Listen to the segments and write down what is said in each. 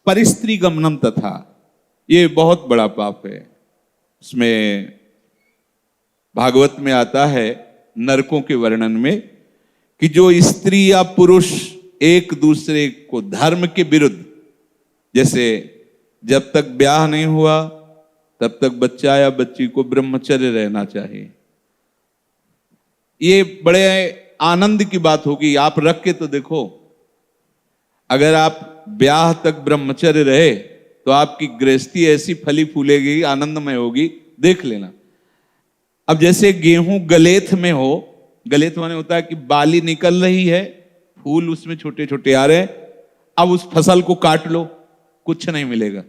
परिस्त्री गमनम तथा, ये बहुत बड़ा पाप है। इसमें भागवत में आता है नरकों के वर्णन में कि जो स्त्री या पुरुष एक दूसरे को धर्म के विरुद्ध, जैसे जब तक ब्याह नहीं हुआ तब तक बच्चा या बच्ची को ब्रह्मचर्य रहना चाहिए। ये बड़े आनंद की बात होगी, आप रख के तो देखो। अगर आप ब्याह तक ब्रह्मचर्य रहे तो आपकी गृहस्थी ऐसी फली फूलेगी, आनंदमय होगी, देख लेना। अब जैसे गेहूं गलेथ में हो, गलेथ माने होता है कि बाली निकल रही है, फूल उसमें छोटे छोटे आ रहे हैं, अब उस फसल को काट लो, कुछ नहीं मिलेगा।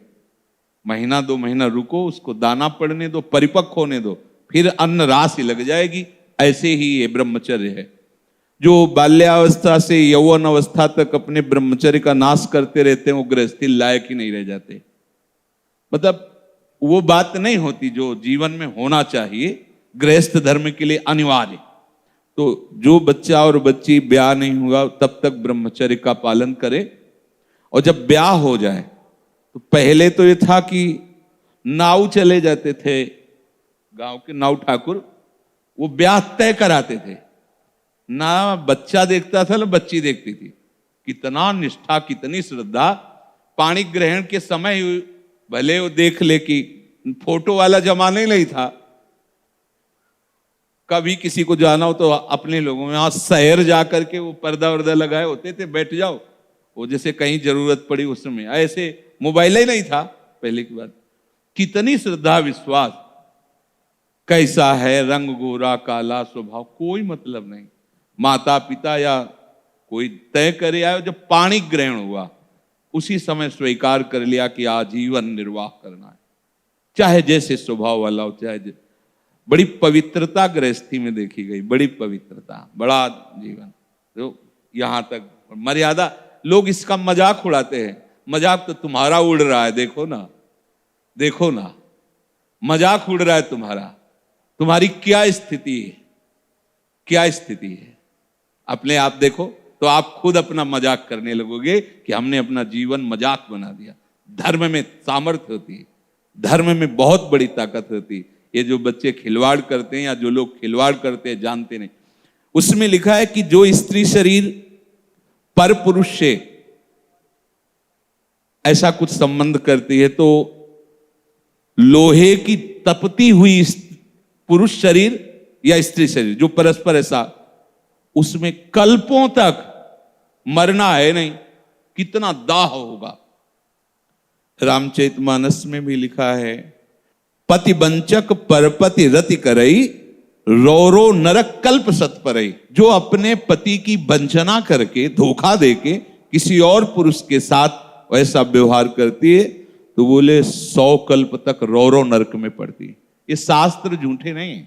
महीना 2 महीना रुको, उसको दाना पड़ने दो, परिपक्व होने दो, फिर अन्न राशि लग जाएगी। ऐसे ही ये ब्रह्मचर्य है। जो बाल्यावस्था से यौवन अवस्था तक अपने ब्रह्मचर्य का नाश करते रहते हैं, वो गृहस्थी लायक ही नहीं रह जाते। मतलब वो बात नहीं होती जो जीवन में होना चाहिए, गृहस्थ धर्म के लिए अनिवार्य। तो जो बच्चा और बच्ची ब्याह नहीं हुआ तब तक ब्रह्मचर्य का पालन करे, और जब ब्याह हो जाए तो पहले तो ये था कि नाऊ चले जाते थे, गांव के नाऊ ठाकुर, वो ब्याह तय कराते थे। ना बच्चा देखता था ना बच्ची देखती थी। कितना निष्ठा, कितनी श्रद्धा। पाणी ग्रहण के समय भले वो देख ले कि फोटो वाला जमाना ही नहीं था, कभी किसी को जाना हो तो अपने लोगों में, शहर जाकर के वो पर्दा वर्दा लगाए होते थे, बैठ जाओ, वो जैसे कहीं जरूरत पड़ी उस समय। ऐसे मोबाइल ही नहीं था पहले की बात। कितनी श्रद्धा, विश्वास। कैसा है, रंग गोरा काला, स्वभाव, कोई मतलब नहीं। माता पिता या कोई तय करे आयो। जब पाणी ग्रहण हुआ उसी समय स्वीकार कर लिया कि आजीवन निर्वाह करना है, चाहे जैसे स्वभाव वाला हो, चाहे बड़ी पवित्रता गृहस्थी में देखी गई, बड़ी पवित्रता, बड़ा जीवन। तो यहां तक मर्यादा। लोग इसका मजाक उड़ाते हैं। मजाक तो तुम्हारा उड़ रहा है, देखो ना, देखो ना, मजाक उड़ रहा है तुम्हारा। तुम्हारी क्या स्थिति है, क्या स्थिति है, अपने आप देखो तो आप खुद अपना मजाक करने लगोगे कि हमने अपना जीवन मजाक बना दिया। धर्म में सामर्थ्य होती है, धर्म में बहुत बड़ी ताकत होती है। ये जो बच्चे खिलवाड़ करते हैं या जो लोग खिलवाड़ करते हैं जानते नहीं। उसमें लिखा है कि जो स्त्री शरीर पर पुरुष से ऐसा कुछ संबंध करती है तो लोहे की तपती हुई पुरुष शरीर या स्त्री शरीर जो परस्पर ऐसा, उसमें कल्पों तक मरना है नहीं। कितना दाह होगा। रामचरितमानस में भी लिखा है, पति वंचक परपति रति करई, रौरो नरक कल्प सतपरई। जो अपने पति की वंचना करके, धोखा देके किसी और पुरुष के साथ वैसा व्यवहार करती है तो बोले 100 कल्प तक रौरो नरक में पड़ती है। ये शास्त्र झूठे नहीं,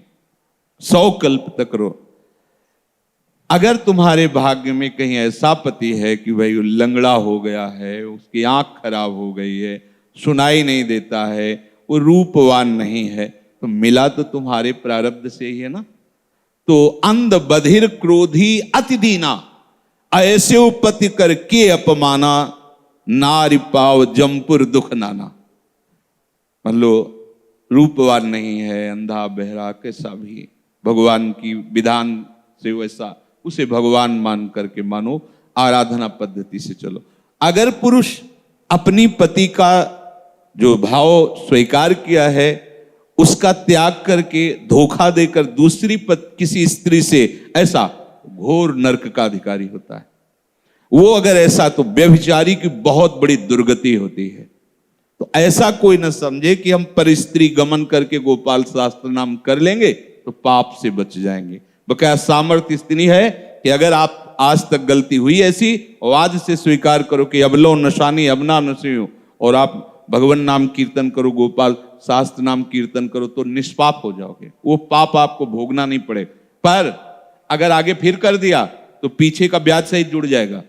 100 कल्प तक रो। अगर तुम्हारे भाग्य में कहीं ऐसा पति है कि भाई लंगड़ा हो गया है, उसकी आंख खराब हो गई है, सुनाई नहीं देता है, वो रूपवान नहीं है, तो मिला तो तुम्हारे प्रारब्ध से ही है ना। तो अंध बधिर क्रोधी अति दीना, ऐसे उपति करके अपमाना, नारी पाव जमपुर दुख नाना। मान लो रूपवान नहीं है, अंधा बहरा, कैसा भी भगवान की विधान से वैसा, उसे भगवान मान करके मानो, आराधना पद्धति से चलो। अगर पुरुष अपनी पति का जो भाव स्वीकार किया है उसका त्याग करके धोखा देकर दूसरी किसी स्त्री से, ऐसा घोर नरक का अधिकारी होता है वो। अगर ऐसा तो व्यभिचारी की बहुत बड़ी दुर्गति होती है। तो ऐसा कोई न समझे कि हम परिस्त्री गमन करके गोपाल शास्त्र नाम कर लेंगे तो पाप से बच जाएंगे। बकाया सामर्थ्य इतनी है कि अगर आप आज तक गलती हुई ऐसी और आज से स्वीकार करो कि अबलो नशानी अबना नसियो, और आप भगवान नाम कीर्तन करो, गोपाल शास्त्र नाम कीर्तन करो, तो निष्पाप हो जाओगे। वो पाप आपको भोगना नहीं पड़े। पर अगर आगे फिर कर दिया तो पीछे का ब्याज सहित जुड़ जाएगा।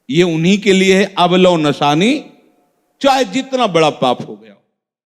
ये उन्हीं के लिए है, अबलो नशानी, चाहे जितना बड़ा पाप हो गया।